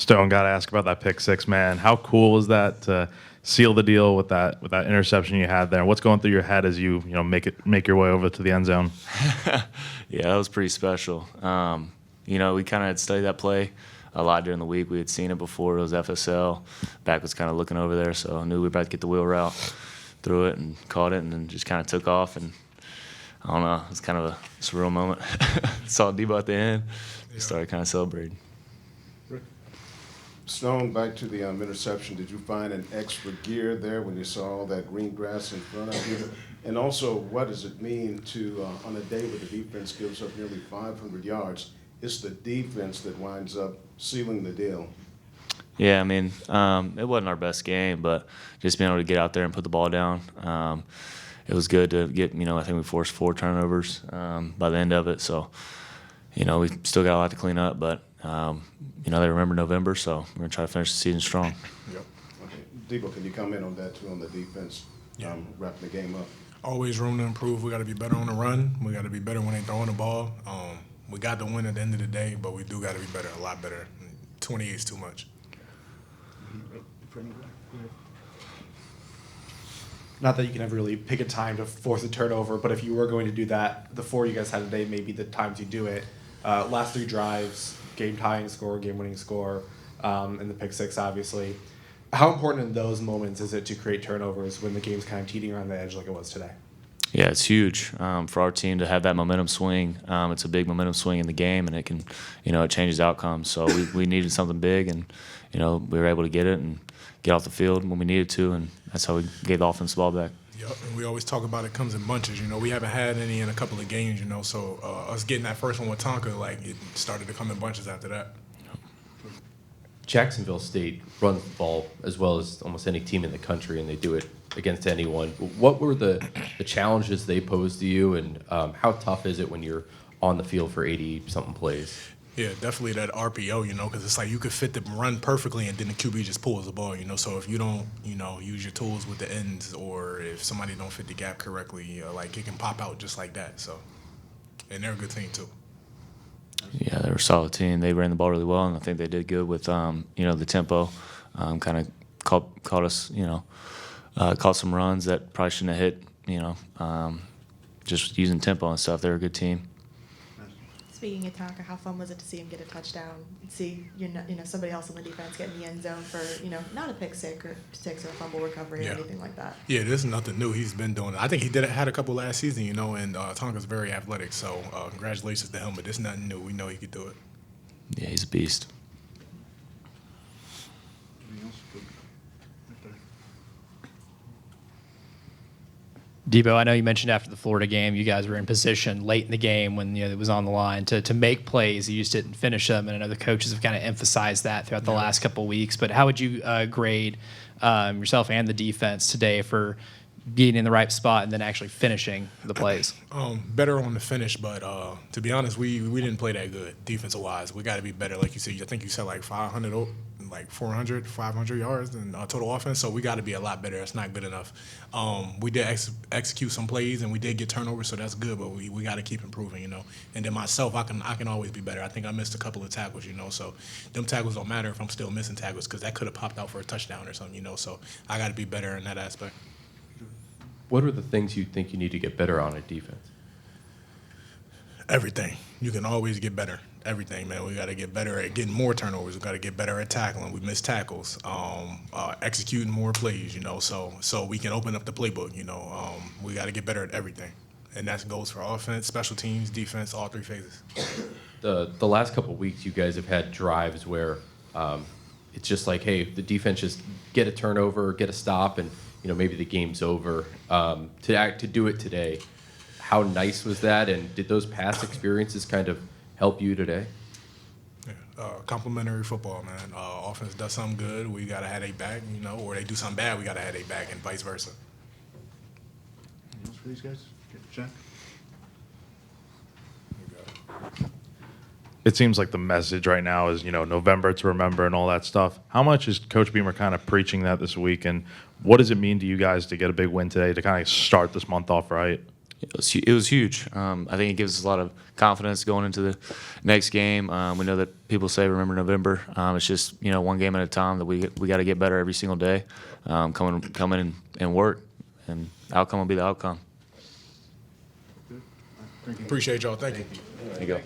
Stone, got to ask about that pick six, man. How cool was that to seal the deal with that interception you had there? What's going through your head as you make your way over to the end zone? Yeah, that was pretty special. We kind of had studied that play a lot during the week. We had seen it before. It was FSL. Back was kind of looking over there, so I knew we were about to get the wheel route, threw it and caught it, and then just kind of took off. And I don't know, it was kind of a surreal moment. Saw Debo at the end, started kind of celebrating. Stone, back to the interception, did you find an extra gear there when you saw all that green grass in front of you? And also, what does it mean to, on a day where the defense gives up nearly 500 yards, it's the defense that winds up sealing the deal? Yeah, I mean, it wasn't our best game, but just being able to get out there and put the ball down, it was good to get, I think we forced 4 turnovers by the end of it. So, we still got a lot to clean up, but they remember November, so we're going to try to finish the season strong. Yep. Okay. Debo, can you comment on that, too, on the defense, wrapping the game up? Always room to improve. We got to be better on the run. We got to be better when they throwing the ball. We got the win at the end of the day, but we do got to be better, a lot better. 28 is too much. Not that you can ever really pick a time to force a turnover, but if you were going to do that, the 4 you guys had today may be the times you do it. Last 3 drives, game-tying score, game-winning score, and the pick six, obviously. How important in those moments is it to create turnovers when the game's kind of teetering around the edge like it was today? Yeah, it's huge for our team to have that momentum swing. It's a big momentum swing in the game, and it can, it changes outcomes. So we needed something big, and, we were able to get it and get off the field when we needed to, and that's how we gave the offense the ball back. Yep, and we always talk about it comes in bunches. We haven't had any in a couple of games, so us getting that first one with Tonka, it started to come in bunches after that. Jacksonville State runs the ball as well as almost any team in the country, and they do it against anyone. What were the challenges they posed to you, and how tough is it when you're on the field for 80-something plays? Yeah, definitely that RPO, because it's like you could fit the run perfectly and then the QB just pulls the ball, So if you don't, use your tools with the ends, or if somebody don't fit the gap correctly, it can pop out just like that. So, and they're a good team too. Yeah, they're a solid team. They ran the ball really well, and I think they did good with, the tempo. Kind of caught us, caught some runs that probably shouldn't have hit, just using tempo and stuff. They're a good team. Speaking of Tonka, how fun was it to see him get a touchdown and see somebody else on the defense get in the end zone for not a pick six or a fumble recovery or anything like that? Yeah, this is nothing new. He's been doing it. I think he had a couple last season, and Tonka's very athletic. So congratulations to him. But this is nothing new. We know he could do it. Yeah, he's a beast. Debo, I know you mentioned after the Florida game, you guys were in position late in the game when it was on the line to make plays. You just didn't finish them, and I know the coaches have kind of emphasized that throughout the last couple of weeks. But how would you grade yourself and the defense today for being in the right spot and then actually finishing the plays? Better on the finish, but to be honest, we didn't play that good defensive-wise. We got to be better. Like you said, I think you said 400, 500 yards in total offense, so we got to be a lot better. That's not good enough. We did execute some plays, and we did get turnovers, so that's good, but we got to keep improving, And then myself, I can always be better. I think I missed a couple of tackles, so them tackles don't matter if I'm still missing tackles because that could have popped out for a touchdown or something, so I got to be better in that aspect. What are the things you think you need to get better on at defense? Everything. You can always get better. Everything, man. We got to get better at getting more turnovers. We got to get better at tackling. We miss tackles. Executing more plays, so we can open up the playbook, We got to get better at everything. And that goes for offense, special teams, defense, all 3 phases. The last couple of weeks, you guys have had drives where it's just like, hey, the defense just get a turnover, get a stop, and maybe the game's over. To do it today, how nice was that? And did those past experiences kind of help you today? Yeah, complimentary football, man. Offense does something good, we got to have a back, or they do something bad, we got to have a back, and vice versa. Anything else for these guys? Jack? It seems like the message right now is, November to remember and all that stuff. How much is Coach Beamer kind of preaching that this week, and what does it mean to you guys to get a big win today to kind of start this month off right? It was huge. I think it gives us a lot of confidence going into the next game. We know that people say remember November. It's just one game at a time that we got to get better every single day. Come in and work, and outcome will be the outcome. Appreciate y'all. Thank you. There you go.